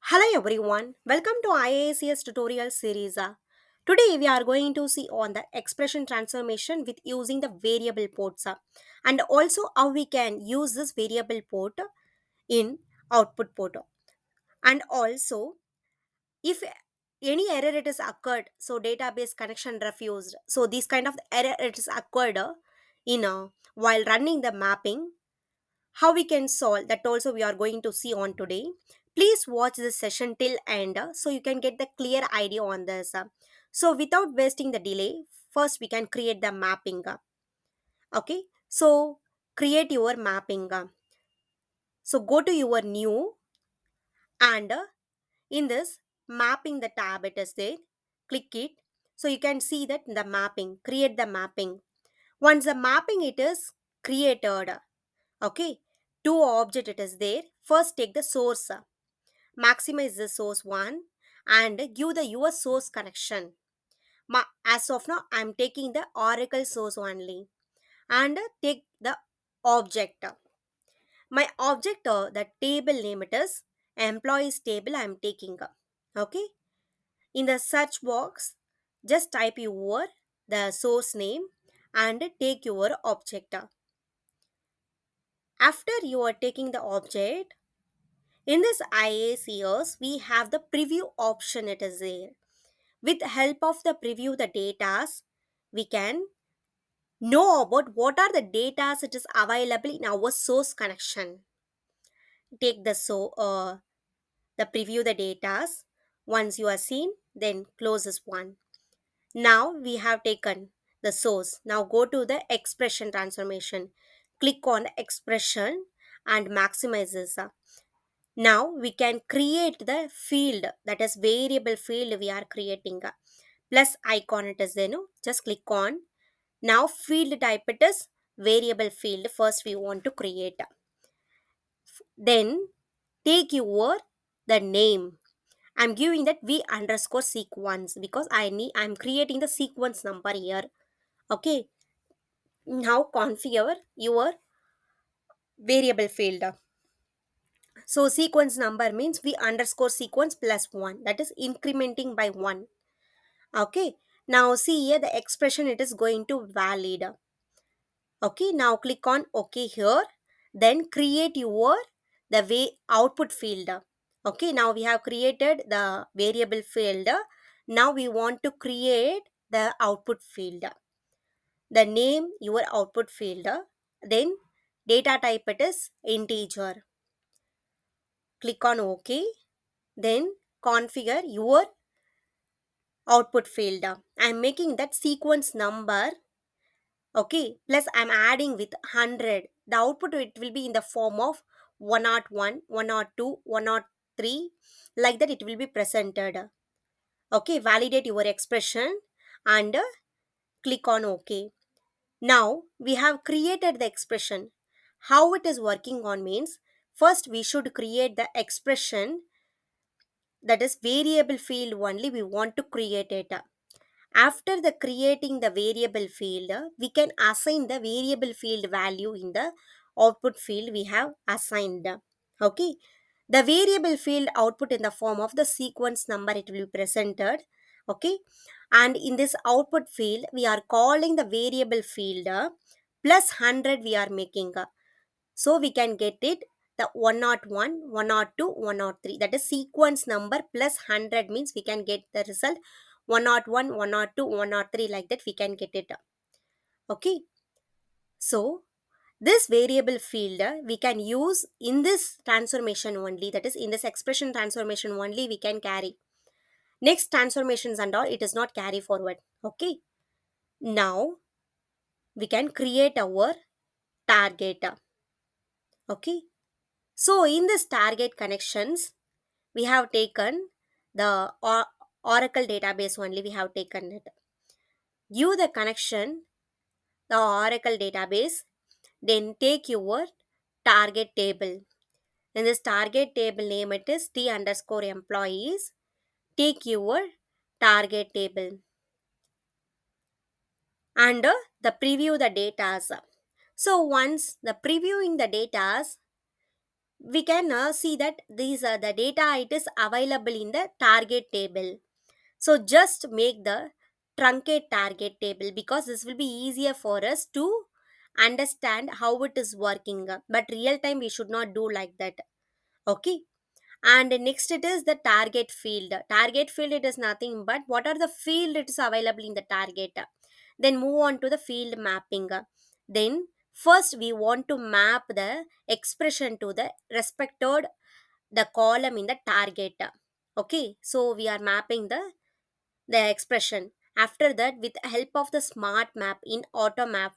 Hello everyone, welcome to IICS tutorial series. Today we are going to see on the expression transformation with using the variable ports and also how we can use this variable port in output port, and also if any error it is occurred, so database connection refused, so this kind of error it is occurred in while running the mapping, how we can solve that also we are going to see on today. Please watch this session till end so you can get the clear idea on this. So without wasting the delay, first we can create the mapping. Okay, so create your mapping. So go to your new, and in this mapping the tab it is there, click it. So you can see that the mapping, create the mapping. Once the mapping it is created, okay, two object it is there. First take the source, maximize the source one, and give the your source connection. As of now I'm taking the oracle source only, and take the object. My object, the table name it is employees table I'm taking. Okay, in the search box just type your the source name and take your object. After you are taking the object, in this IICS, we have the preview option it is there. With help of the preview the datas, we can know about what are the datas it is available in our source connection. Take the preview the datas. Once you are seen, then close this one. Now we have taken the source. Now go to the expression transformation. Click on the expression and maximize this. Now we can create the field, that is variable field we are creating. Plus icon it is there, no? Just click on. Now field type it is variable field. First we want to create. Then take your the name. I'm giving that v underscore sequence because I'm creating the sequence number here. Okay. Now configure your variable field. So sequence number means v underscore sequence plus 1, that is incrementing by 1. Okay, now see here the expression it is going to valid. Okay, now click on OK here, then create your the way output field. Okay, now we have created the variable field. Now we want to create the output field, the name your output field, then data type it is integer. Click on OK, then configure your output field. I'm making that sequence number. Okay, plus I'm adding with 100. The output it will be in the form of 101, 102, 103. Like that it will be presented. Okay, validate your expression and click on OK. Now we have created the expression. How it is working on means, first we should create the expression, that is variable field only we want to create it. After the creating the variable field, we can assign the variable field value in the output field we have assigned. Okay, the variable field output in the form of the sequence number it will be presented. Okay, and in this output field we are calling the variable field plus 100 we are making. So we can get it the 101, 102, 103. That is sequence number plus 100 means we can get the result 101, 102, 103, like that we can get it. Okay. So this variable field we can use in this transformation only, that is in this expression transformation only we can carry. Next transformations and all it is not carry forward. Okay. Now we can create our target. Okay. So in this target connections, we have taken the Oracle database only we have taken it. Give the connection, the Oracle database, then take your target table. In this target table name it is T underscore employees. Take your target table and the preview the datas. So once the previewing the datas, we can see that these are the data it is available in the target table. So just make the truncate target table because this will be easier for us to understand how it is working, but real time we should not do like that. Okay. And next it is the target field. Target field, it is nothing but what are the field it is available in the target. Then move on to the field mapping. Then first we want to map the expression to the respected the column in the target. Okay, so we are mapping the expression. After that, with the help of the smart map in auto map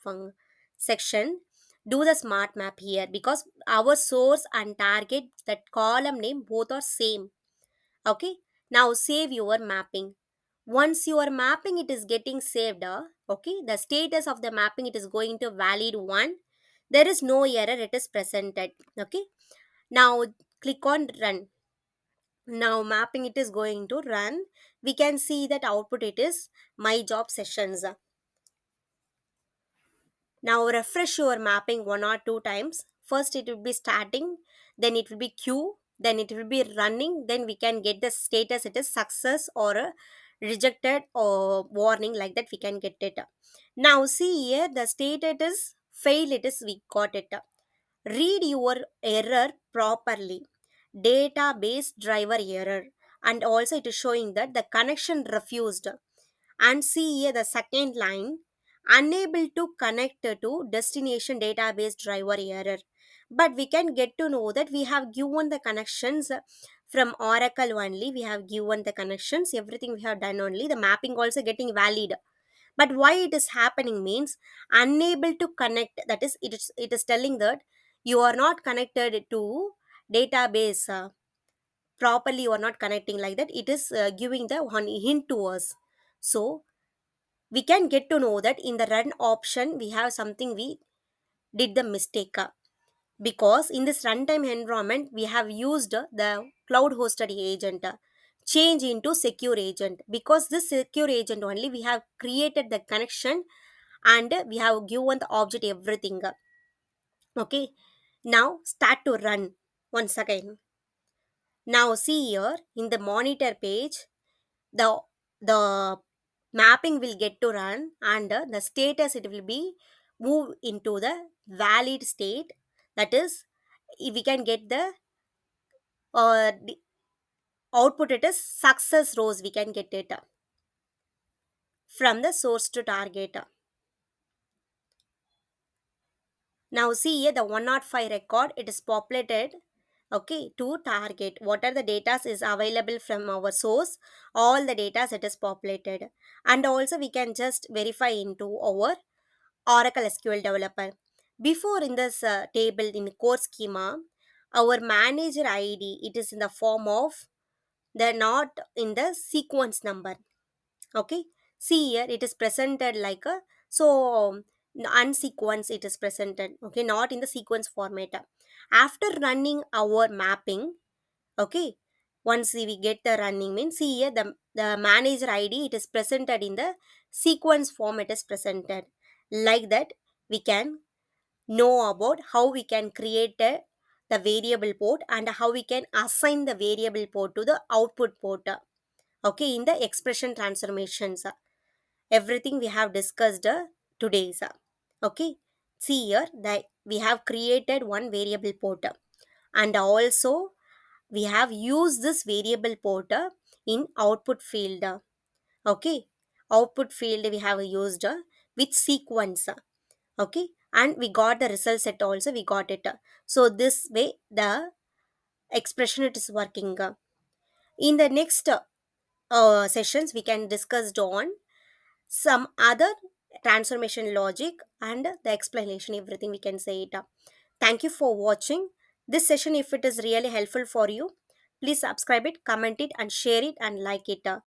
section, do the smart map here because our source and target, that column name both are same. Okay, now save your mapping. Once your mapping it is getting saved, okay, the status of the mapping it is going to valid one. There is no error, it is presented. Okay, now click on run. Now mapping it is going to run. We can see that output it is my job sessions. Now refresh your mapping one or two times. First it will be starting, then it will be queue, then it will be running, then we can get the status it is success or rejected or warning, like that we can get it. Now see here the state it is fail, it is we got it. Read your error properly. Database driver error. And also it is showing that the connection refused. And see here the second line, unable to connect to destination database driver error. But we can get to know that we have given the connections from Oracle only. We have given the connections, everything we have done only. The mapping also getting valid, but why it is happening means unable to connect, that is it is telling that you are not connected to database properly, you are not connecting, like that it is giving the one hint to us. So we can get to know that in the run option we have something we did the mistake, because in this runtime environment we have used the cloud hosted agent, change into secure agent, because this secure agent only we have created the connection and we have given the object everything. Okay, now start to run once again. Now see here in the monitor page, the the mapping will get to run and the status it will be move into the valid state. That is, if we can get the output, it is success rows, we can get it from the source to target. Now see here the 105 record it is populated, okay, to target. What are the data is available from our source, all the data it is populated. And also we can just verify into our Oracle SQL developer. Before in this table in core schema, our manager ID it is in the form of the not in the sequence number. Okay, see here it is presented like a, so unsequence it is presented, okay, not in the sequence format. After running our mapping, okay, once we get the running means, see here the manager id it is presented in the sequence form, it is presented. Like that we can know about how we can create the variable port and how we can assign the variable port to the output port. Okay, in the expression transformations, everything we have discussed today's. Okay, see here that we have created one variable port, and also we have used this variable port in output field. Okay, output field we have used with sequence. Okay, and we got the result set also, we got it. So this way the expression it is working. In the next sessions we can discuss on some other transformation logic and the explanation, everything we can say it. Thank you for watching this session. If it is really helpful for you, please subscribe it, comment it and share it and like it.